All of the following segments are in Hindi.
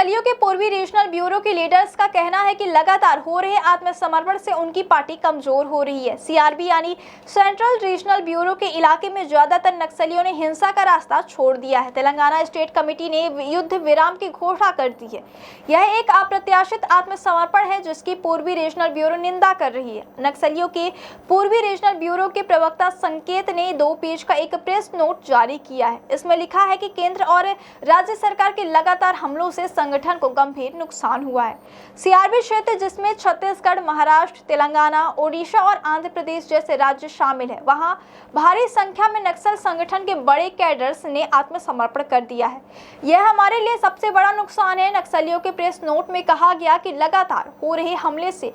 नक्सलियों के पूर्वी रीजनल ब्यूरो के लीडर्स का कहना है कि लगातार हो रहे आत्मसमर्पण से उनकी पार्टी कमजोर हो रही है। सीआरबी यानी सेंट्रल रीजनल ब्यूरो के इलाके में ज्यादातर नक्सलियों ने हिंसा का रास्ता छोड़ दिया है। तेलंगाना स्टेट कमेटी ने युद्ध विराम की घोषणा कर दी है। यह एक अप्रत्याशित आत्मसमर्पण है जिसकी पूर्वी रीजनल ब्यूरो निंदा कर रही है। नक्सलियों के पूर्वी रीजनल ब्यूरो के प्रवक्ता संकेत ने 2 पेज का एक प्रेस नोट जारी किया है। इसमें लिखा है कि केंद्र और राज्य सरकार के लगातार हमलों से संगठन को गंभीर नुकसान हुआ है। सीआरबी क्षेत्र जिसमें छत्तीसगढ़, महाराष्ट्र, तेलंगाना, ओडिशा और आंध्र प्रदेश जैसे राज्य शामिल है, वहां भारी संख्या में नक्सल संगठन के बड़े कैडर्स ने आत्मसमर्पण कर दिया है। यह हमारे लिए सबसे बड़ा नुकसान है। नक्सलियों के प्रेस नोट में कहा गया कि लगातार हो रहे हमले से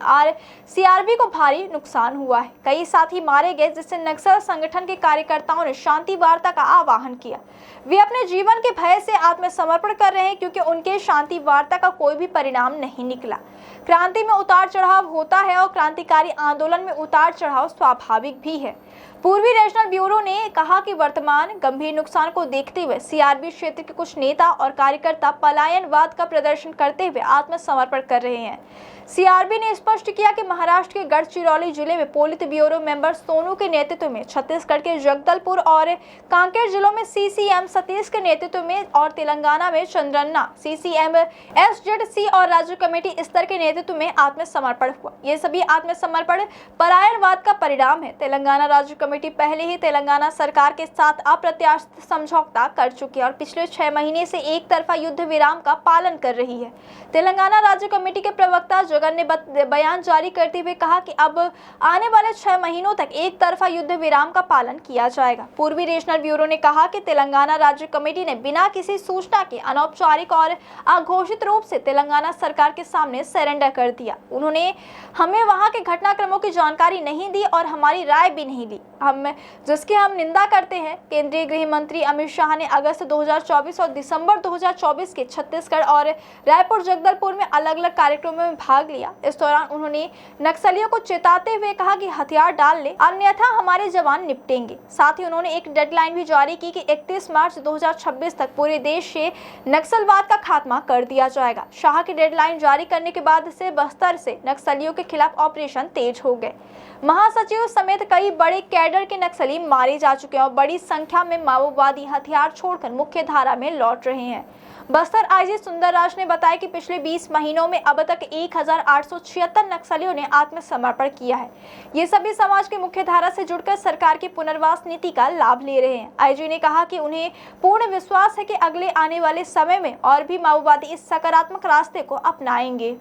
सीआरबी को भारी नुकसान हुआ है। कई साथी मारे गए जिससे नक्सल संगठन के कार्यकर्ताओं ने शांति वार्ता का आह्वान किया। वे अपने जीवन के भय से आत्मसमर्पण कर रहे हैं क्योंकि उनके शांति वार्ता का कोई भी परिणाम नहीं निकला। क्रांति में उतार चढ़ाव होता है और क्रांतिकारी आंदोलन में उतार चढ़ाव स्वाभाविक भी है। पूर्वी रीजनल ब्यूरो ने कहा कि वर्तमान गंभीर नुकसान को देखते हुए सीआरबी क्षेत्र के कुछ नेता और कार्यकर्ता पलायनवाद का प्रदर्शन करते हुए आत्मसमर्पण कर रहे हैं। सीआरबी ने स्पष्ट किया कि महाराष्ट्र के गढ़चिरौली जिले में पोलित ब्यूरो मेंबर सोनू के नेतृत्व में, छत्तीसगढ़ के जगदलपुर और कांकेर जिलों में सीसीएम सतीश के नेतृत्व में और तेलंगाना में चंद्रन्ना सीसीएम एसजेडसी और राज्य कमेटी स्तर के नेतृत्व में आत्मसमर्पण हुआ। ये सभी आत्मसमर्पण पलायनवाद का परिणाम है। तेलंगाना राज्य कमेटी पहले ही तेलंगाना सरकार के साथ अप्रत्याशित समझौता कर चुकी है और पिछले 6 महीने से एक तरफा युद्ध विराम का पालन कर रही है। तेलंगाना राज्य कमेटी के प्रवक्ता जगन ने बयान जारी करते हुए कहा कि अब आने वाले 6 महीनों तक एक तरफा युद्ध विराम का पालन किया जाएगा। पूर्वी रीजनल ब्यूरो ने कहा कि तेलंगाना राज्य कमेटी ने बिना किसी सूचना के अनौपचारिक और अघोषित रूप से तेलंगाना सरकार के सामने सरेंडर कर दिया। उन्होंने हमें वहां के घटनाक्रमों की जानकारी नहीं दी और हमारी राय भी नहीं ली, जिसकी हम निंदा करते हैं। केंद्रीय गृह मंत्री अमित शाह ने अगस्त 2024 और दिसंबर 2024 के छत्तीसगढ़ और रायपुर जगदलपुर में अलग-अलग कार्यक्रमों में भाग लिया। इस दौरान उन्होंने नक्सलियों को चेताते हुए कहा कि हथियार डाल ले, अन्यथा हमारे जवान निपटेंगे। साथ ही उन्होंने एक डेडलाइन भी जारी की कि 31 मार्च 2026 तक पूरे देश से नक्सलवाद का खात्मा कर दिया जाएगा। शाह की डेडलाइन जारी करने के बाद से बस्तर से नक्सलियों के खिलाफ ऑपरेशन तेज हो गए। महासचिव समेत कई बड़े कैडर के नक्सली मारे जा चुके हैं और बड़ी संख्या में माओवादी हथियार छोड़कर मुख्य धारा में लौट रहे हैं। बस्तर आईजी सुंदरराज ने बताया कि पिछले 20 महीनों में अब तक 1876 नक्सलियों ने आत्मसमर्पण किया है। ये सभी समाज की मुख्य धारा से जुड़कर सरकार की पुनर्वास नीति का लाभ ले रहे हैं। आईजी ने कहा कि उन्हें पूर्ण विश्वास है कि अगले आने वाले समय में और भी माओवादी इस सकारात्मक रास्ते को अपनाएंगे।